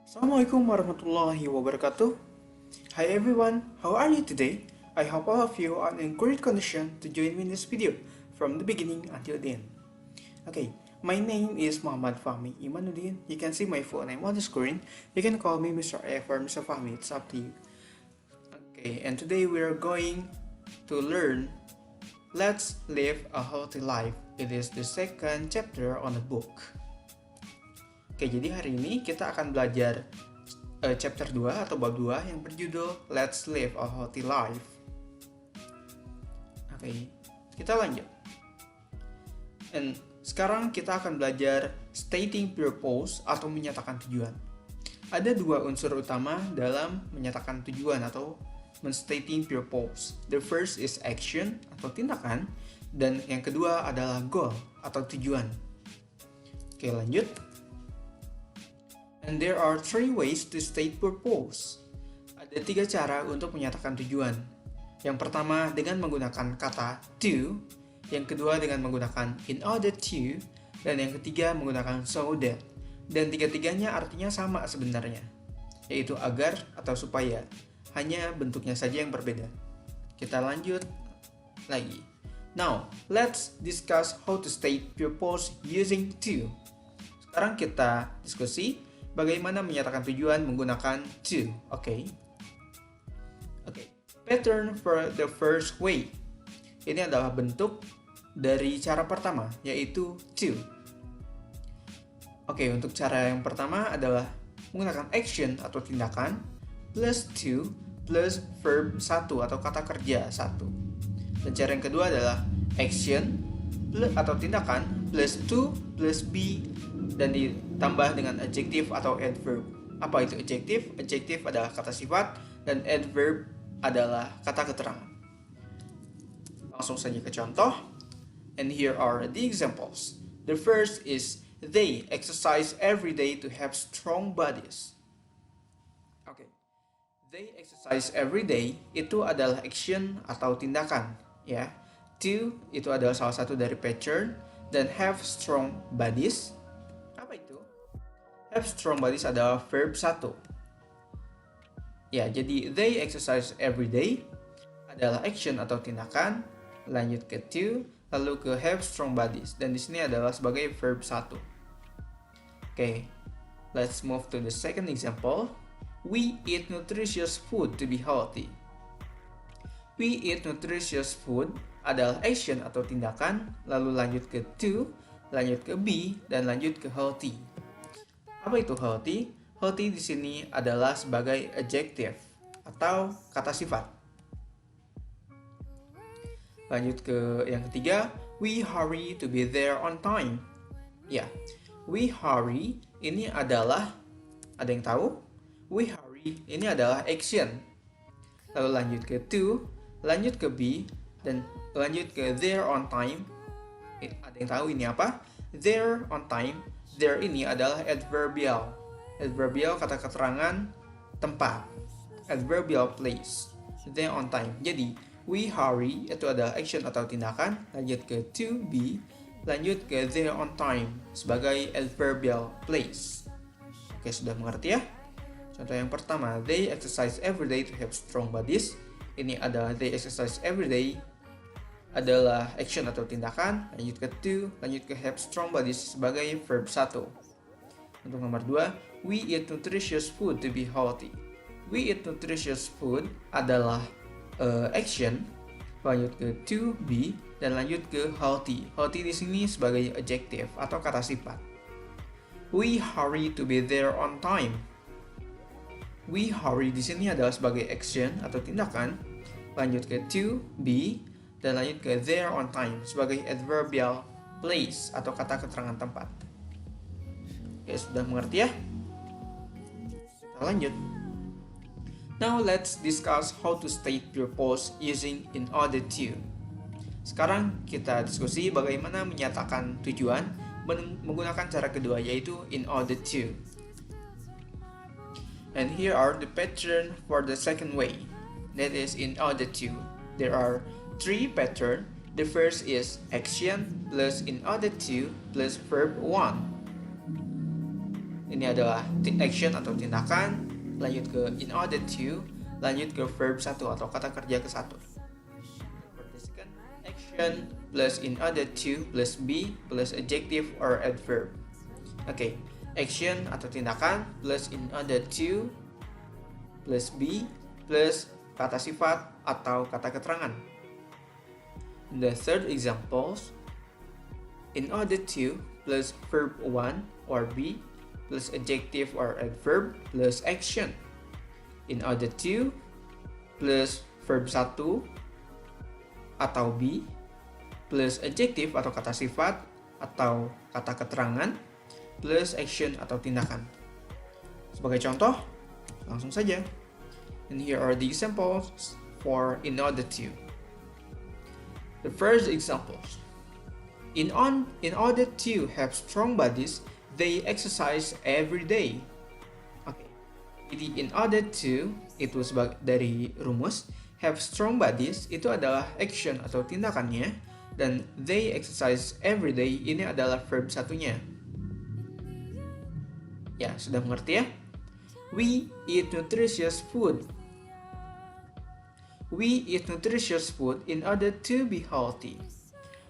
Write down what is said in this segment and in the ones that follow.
Assalamualaikum warahmatullahi wabarakatuh. Hi everyone, how are you today? I hope all of you are in great condition to join me in this video from the beginning until the end. Okay, my name is Muhammad Fahmi Imanuddin. You can see my full name on the screen. You can call me Mr. F or Mr. Fahmi, it's up to you. Okay, and today we are going to learn Let's Live a Healthy Life. It is the second chapter on the book. Oke, jadi hari ini kita akan belajar chapter 2 atau bab 2 yang berjudul Let's Live a Healthy Life. Oke, kita lanjut. Dan sekarang kita akan belajar stating purpose atau menyatakan tujuan. Ada dua unsur utama dalam menyatakan tujuan atau men-stating purpose. The first is action atau tindakan, dan yang kedua adalah goal atau tujuan. Oke, lanjut. And there are three ways to state purpose. Ada 3 cara untuk menyatakan tujuan. Yang pertama dengan menggunakan kata to, yang kedua dengan menggunakan in order to, dan yang ketiga menggunakan so that. Dan tiga-tiganya artinya sama sebenarnya, yaitu agar atau supaya, hanya bentuknya saja yang berbeda. Kita lanjut lagi. Now, let's discuss how to state purpose using to. Sekarang kita diskusi bagaimana menyatakan tujuan menggunakan to. Oke. Pattern for the first way. Ini adalah bentuk dari cara pertama, yaitu to. Oke, untuk cara yang pertama adalah menggunakan action atau tindakan plus to plus verb 1 atau kata kerja 1. Dan cara yang kedua adalah action atau tindakan plus to plus be dan ditambah dengan adjective atau adverb. Apa itu adjective? Adjective adalah kata sifat dan adverb adalah kata keterangan. Langsung saja ke contoh. And here are the examples. The first is they exercise every day to have strong bodies. Oke. They exercise every day itu adalah action atau tindakan, ya. To itu adalah salah satu dari pattern, dan have strong bodies. Apa itu? Have strong bodies adalah verb 1. Ya, jadi they exercise every day adalah action atau tindakan, lanjut ke to, lalu ke have strong bodies, dan di sini adalah sebagai verb 1. Oke, let's move to the second example. We eat nutritious food to be healthy. We eat nutritious food adalah action atau tindakan, lalu lanjut ke to, lanjut ke be, dan lanjut ke healthy. Apa itu healthy? Healthy di sini adalah sebagai adjective atau kata sifat. Lanjut ke yang ketiga, we hurry to be there on time. Ya, we hurry ini adalah, ada yang tahu? We hurry ini adalah action. Lalu lanjut ke to, lanjut ke be, dan lanjut ke there on time. Ada yang tahu ini apa? There on time. There ini adalah adverbial. Adverbial kata keterangan tempat. Adverbial place. There on time. Jadi we hurry itu adalah action atau tindakan, lanjut ke to be, lanjut ke there on time sebagai adverbial place. Oke, sudah mengerti ya? Contoh yang pertama, they exercise every day to have strong bodies. Ini adalah they exercise every day adalah action atau tindakan, lanjut ke to, lanjut ke have strong bodies sebagai verb 1. Untuk nomor 2, we eat nutritious food to be healthy. We eat nutritious food adalah action, lanjut ke to be, dan lanjut ke healthy. Healthy di sini sebagai adjective atau kata sifat. We hurry to be there on time. We hurry di sini adalah sebagai action atau tindakan, lanjut ke to be, dan lanjut ke there on time sebagai adverbial place atau kata keterangan tempat. Oke, sudah mengerti ya? Kita lanjut. Now let's discuss how to state purpose using in order to. Sekarang kita diskusi bagaimana menyatakan tujuan menggunakan cara kedua, yaitu in order to. And here are the pattern for the second way, that is in order to. There are 3 pattern. The first is action plus in order to plus verb 1. In ini adalah action atau tindakan, lanjut ke in order to, lanjut ke verb 1 atau kata kerja ke-1. Berdasarkan action plus in order to plus be plus adjective or adverb. Oke, action atau tindakan plus in order to plus be plus kata sifat atau kata keterangan. The third examples, in order to plus verb 1 or be plus adjective or adverb plus action. In order to plus verb 1 atau be plus adjective atau kata sifat atau kata keterangan plus action atau tindakan. Sebagai contoh, langsung saja. And here are the examples for in order to. The first examples. In order to have strong bodies, they exercise every day. Oke. Jadi in order to itu dari rumus have strong bodies itu adalah action atau tindakannya, dan they exercise every day ini adalah verb satunya. Ya, sudah mengerti ya? We eat nutritious food. We eat nutritious food in order to be healthy.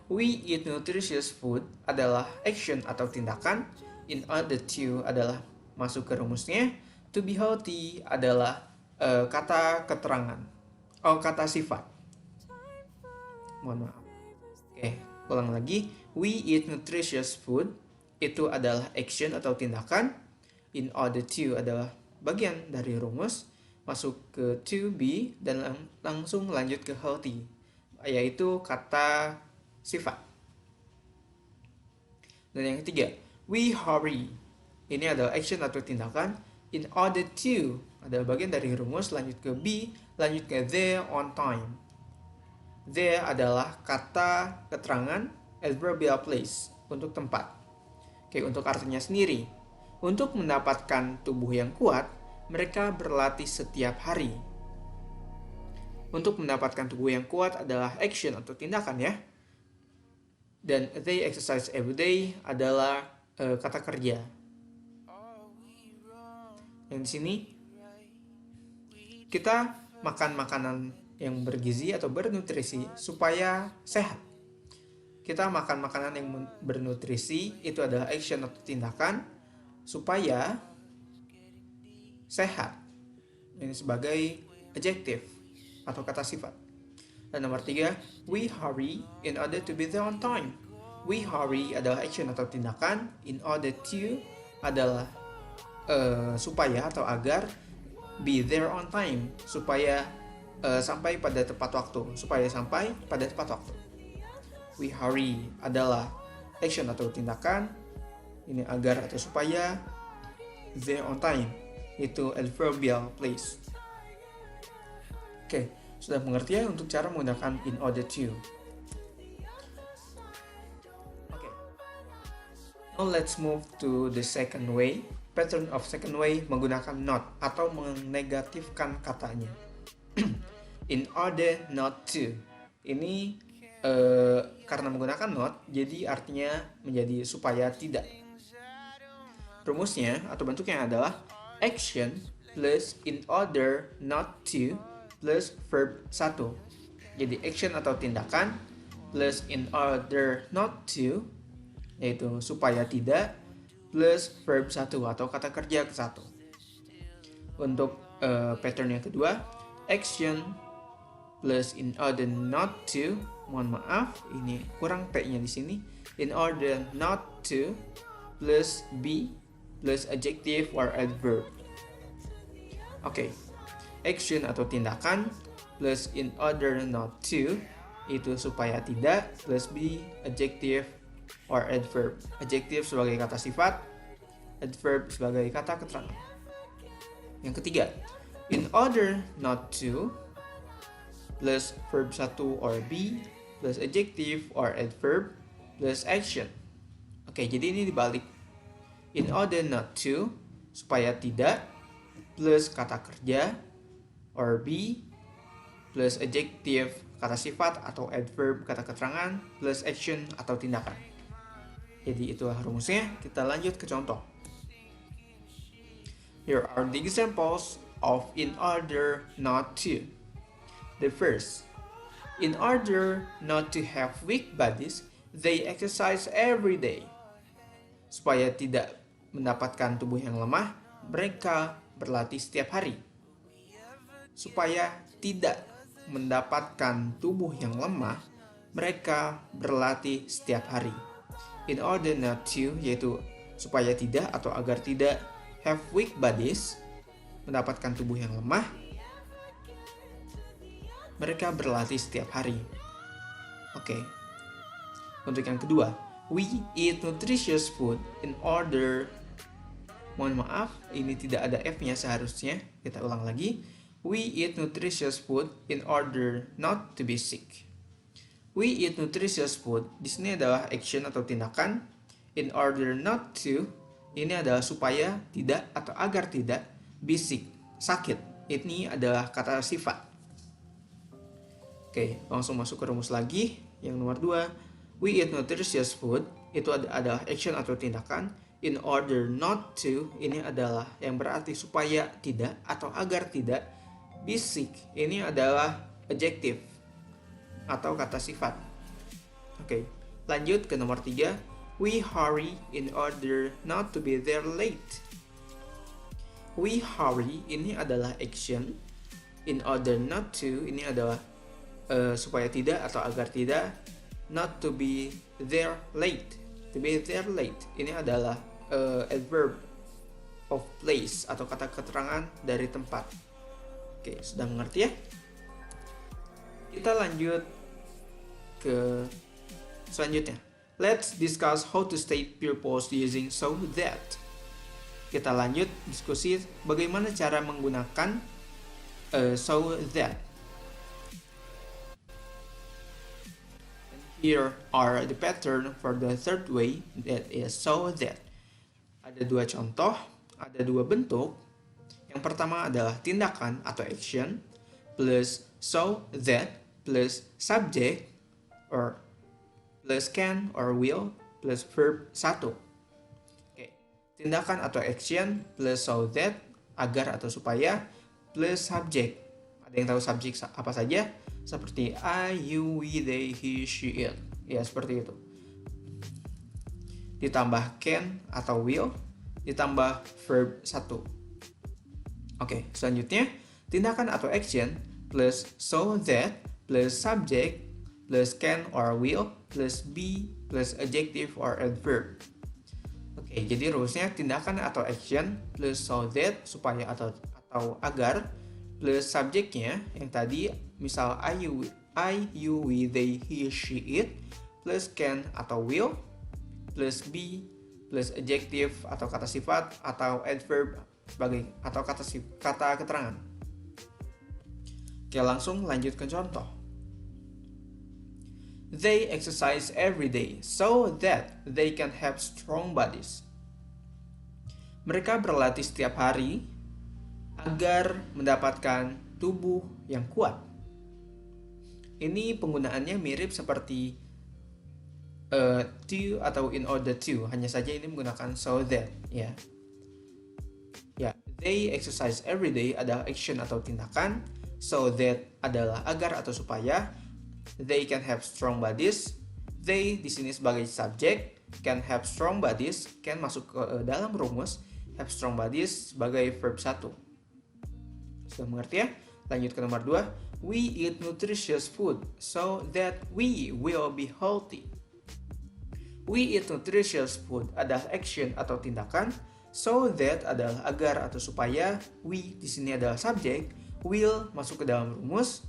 We eat nutritious food adalah action atau tindakan, in order to adalah masuk ke rumusnya, to be healthy adalah kata keterangan, kata sifat. Mohon maaf. Oke, ulang lagi. We eat nutritious food itu adalah action atau tindakan, in order to adalah bagian dari rumus, masuk ke to be dan langsung lanjut ke healthy, yaitu kata sifat. Dan yang ketiga, we hurry. Ini adalah action atau tindakan, in order to adalah bagian dari rumus, lanjut ke be, lanjut ke there on time. There adalah kata keterangan, adverbial place untuk tempat. Oke, untuk artinya sendiri. Untuk mendapatkan tubuh yang kuat, mereka berlatih setiap hari. Untuk mendapatkan tubuh yang kuat adalah action atau tindakan ya. Dan they exercise every day adalah kata kerja. Yang di sini kita makan makanan yang bergizi atau bernutrisi supaya sehat. Kita makan makanan yang bernutrisi itu adalah action atau tindakan supaya sehat. Ini sebagai adjective atau kata sifat. Dan nomor 3, we hurry in order to be there on time. We hurry adalah action atau tindakan, in order to adalah supaya atau agar, be there on time supaya sampai pada tepat waktu, supaya sampai pada tepat waktu. We hurry adalah action atau tindakan, ini agar atau supaya, there on time itu adverbial place. Oke, sudah mengerti ya untuk cara menggunakan in order to. Oke. Now let's move to the second way. Pattern of second way menggunakan not atau menegatifkan katanya. In order not to. Ini karena menggunakan not, jadi artinya menjadi supaya tidak. Rumusnya atau bentuknya adalah action plus in order not to plus verb 1. Jadi action atau tindakan plus in order not to, yaitu supaya tidak, plus verb 1 atau kata kerja ke-1. Untuk pattern yang kedua, action plus in order not to, mohon maaf, ini kurang P-nya di sini. In order not to plus be plus adjective or adverb. Oke. Action atau tindakan plus in order not to itu supaya tidak, plus be adjective or adverb. Adjective sebagai kata sifat, adverb sebagai kata keterangan. Yang ketiga, in order not to plus verb 1 or be plus adjective or adverb plus action. Oke, jadi ini dibalik. In order not to, supaya tidak, plus kata kerja or be plus adjective kata sifat atau adverb kata keterangan plus action atau tindakan. Jadi itulah rumusnya. Kita lanjut ke contoh. Here are the examples of in order not to. The first, in order not to have weak bodies, they exercise every day. Supaya tidak mendapatkan tubuh yang lemah, mereka berlatih setiap hari. Supaya tidak mendapatkan tubuh yang lemah, mereka berlatih setiap hari. In order not to, yaitu supaya tidak atau agar tidak have weak bodies, mendapatkan tubuh yang lemah, mereka berlatih setiap hari. Oke. Untuk yang kedua, we eat nutritious food in order. Mohon maaf, ini tidak ada F-nya seharusnya. Kita ulang lagi. We eat nutritious food in order not to be sick. We eat nutritious food. Di sini adalah action atau tindakan. In order not to, ini adalah supaya tidak atau agar tidak be sick, sakit. Ini adalah kata sifat. Oke, langsung masuk ke rumus lagi. Yang nomor 2, we eat nutritious food. Itu adalah action atau tindakan. In order not to, ini adalah yang berarti supaya tidak atau agar tidak be sick. Ini adalah adjective atau kata sifat. Oke, lanjut ke nomor 3. We hurry in order not to be there late. We hurry ini adalah action. In order not to ini adalah supaya tidak atau agar tidak. Not to be there late. To be there late ini adalah adverb of place atau kata keterangan dari tempat. Oke, sudah mengerti ya? Kita lanjut ke selanjutnya. Let's discuss how to state purpose using so that. Kita lanjut diskusi bagaimana cara menggunakan so that. Here are the pattern for the third way, that is so that. Ada dua contoh, ada dua bentuk. Yang pertama adalah tindakan atau action plus so that plus subject or plus can or will plus verb 1. Oke. Tindakan atau action plus so that agar atau supaya plus subject. Ada yang tahu subjek apa saja? Seperti I, you, we, they, he, she, it. Ya, seperti itu. Ditambah can atau will, ditambah verb 1. Oke, selanjutnya tindakan atau action plus so that plus subject plus can or will plus be plus adjective or adverb. Oke, jadi rumusnya tindakan atau action plus so that supaya atau agar plus subjeknya yang tadi misal I, you, we, they, he, she, it plus can atau will plus be plus adjective atau kata sifat atau adverb sebagai atau kata keterangan. Oke, langsung lanjut ke contoh. They exercise every day so that they can have strong bodies. Mereka berlatih setiap hari agar mendapatkan tubuh yang kuat. Ini penggunaannya mirip seperti to atau in order to, hanya saja ini menggunakan so that, ya. Ya, they exercise every day adalah action atau tindakan, so that adalah agar atau supaya, they can have strong bodies. They di sini sebagai subjek, can have strong bodies, can masuk ke dalam rumus, have strong bodies sebagai verb 1. Sudah mengerti ya? Lanjut ke nomor 2. We eat nutritious food so that we will be healthy. We eat nutritious food adalah action atau tindakan, so that adalah agar atau supaya, we di sini adalah subjek, will masuk ke dalam rumus,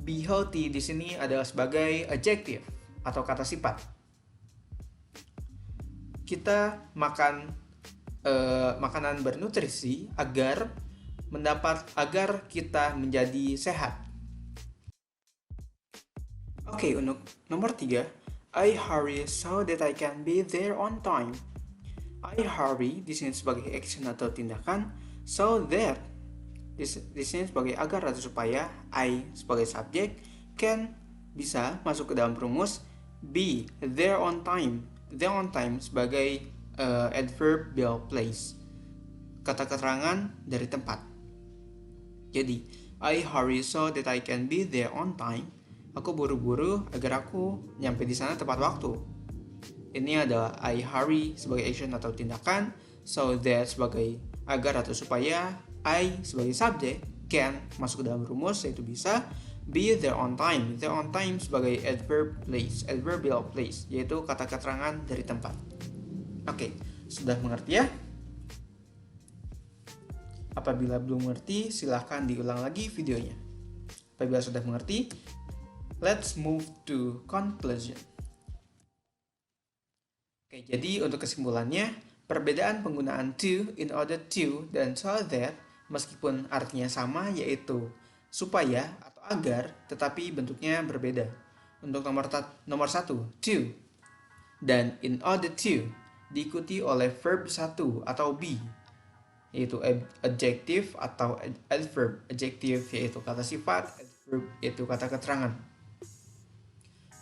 be healthy di sini adalah sebagai adjective atau kata sifat. Kita makan makanan bernutrisi agar kita menjadi sehat. Oke, untuk nomor 3, I hurry so that I can be there on time. I hurry di sini sebagai action atau tindakan, so that di sini sebagai agar atau supaya, I sebagai subjek, can bisa masuk ke dalam rumus, be there on time. There on time sebagai adverb place. kata keterangan dari tempat. Jadi, I hurry so that I can be there on time. Aku buru-buru agar aku nyampe di sana tepat waktu. Ini adalah I hurry sebagai action atau tindakan, so that sebagai agar atau supaya, I sebagai subjek, can masuk ke dalam rumus yaitu bisa, be there on time. There on time sebagai adverbial place, yaitu kata keterangan dari tempat. Oke, sudah mengerti ya? Apabila belum mengerti, silahkan diulang lagi videonya. Apabila sudah mengerti, let's move to conclusion. Oke, jadi untuk kesimpulannya, perbedaan penggunaan to, in order to, dan so that, meskipun artinya sama, yaitu supaya atau agar, tetapi bentuknya berbeda. Untuk nomor 1, to, dan in order to, diikuti oleh verb 1 atau be, yaitu adjective atau adverb. Adjective yaitu kata sifat, adverb yaitu kata keterangan.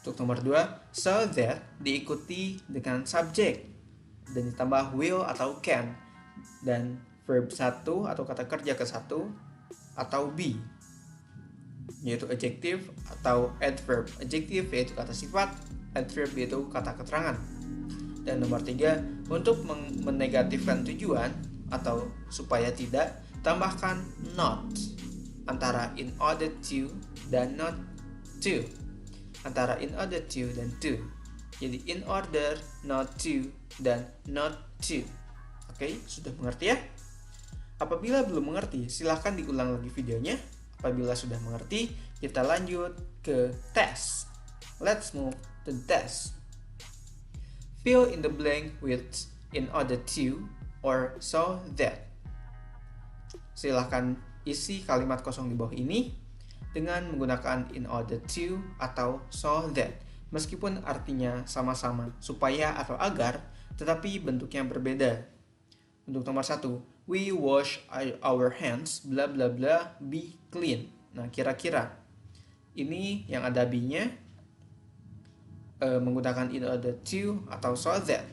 Untuk nomor 2, so that diikuti dengan subjek dan ditambah will atau can, dan verb 1 atau kata kerja ke 1 atau be, yaitu adjective atau adverb. Adjective yaitu kata sifat, adverb yaitu kata keterangan. Dan nomor 3, untuk menegatifkan tujuan atau supaya tidak, tambahkan not antara in order to dan not to. Antara in order to dan to. Jadi in order, not to, dan not to. Oke, sudah mengerti ya? Apabila belum mengerti, silahkan diulang lagi videonya. Apabila sudah mengerti, kita lanjut ke tes. Let's move to test. Fill in the blank with in order to or so that. Silahkan isi kalimat kosong di bawah ini dengan menggunakan in order to atau so that, meskipun artinya sama-sama supaya atau agar, tetapi bentuknya berbeda. Untuk nomor 1, we wash our hands bla bla bla be clean. Nah, kira-kira ini yang ada be-nya menggunakan in order to atau so that.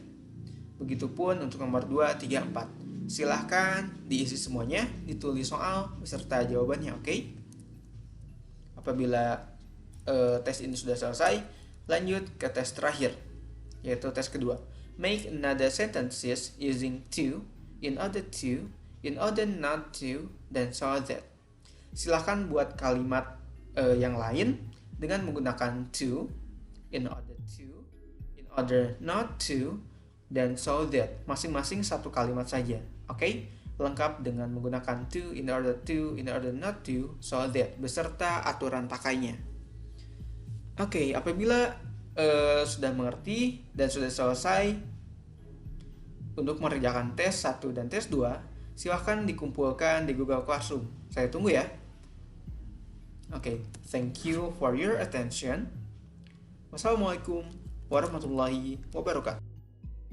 Begitupun untuk nomor 2, 3, 4. Silahkan diisi semuanya, ditulis soal beserta jawabannya, oke? Apabila tes ini sudah selesai, lanjut ke tes terakhir, yaitu tes kedua. Make another sentences using to, in order not to, dan so that. Silahkan buat kalimat yang lain dengan menggunakan to, in order not to, dan so that. Masing-masing satu kalimat saja, oke? Lengkap dengan menggunakan to, in order not to, so that, beserta aturan pakainya. Oke, apabila sudah mengerti dan sudah selesai untuk mengerjakan tes 1 dan tes 2, silahkan dikumpulkan di Google Classroom. Saya tunggu ya. Oke, thank you for your attention. Wassalamualaikum warahmatullahi wabarakatuh.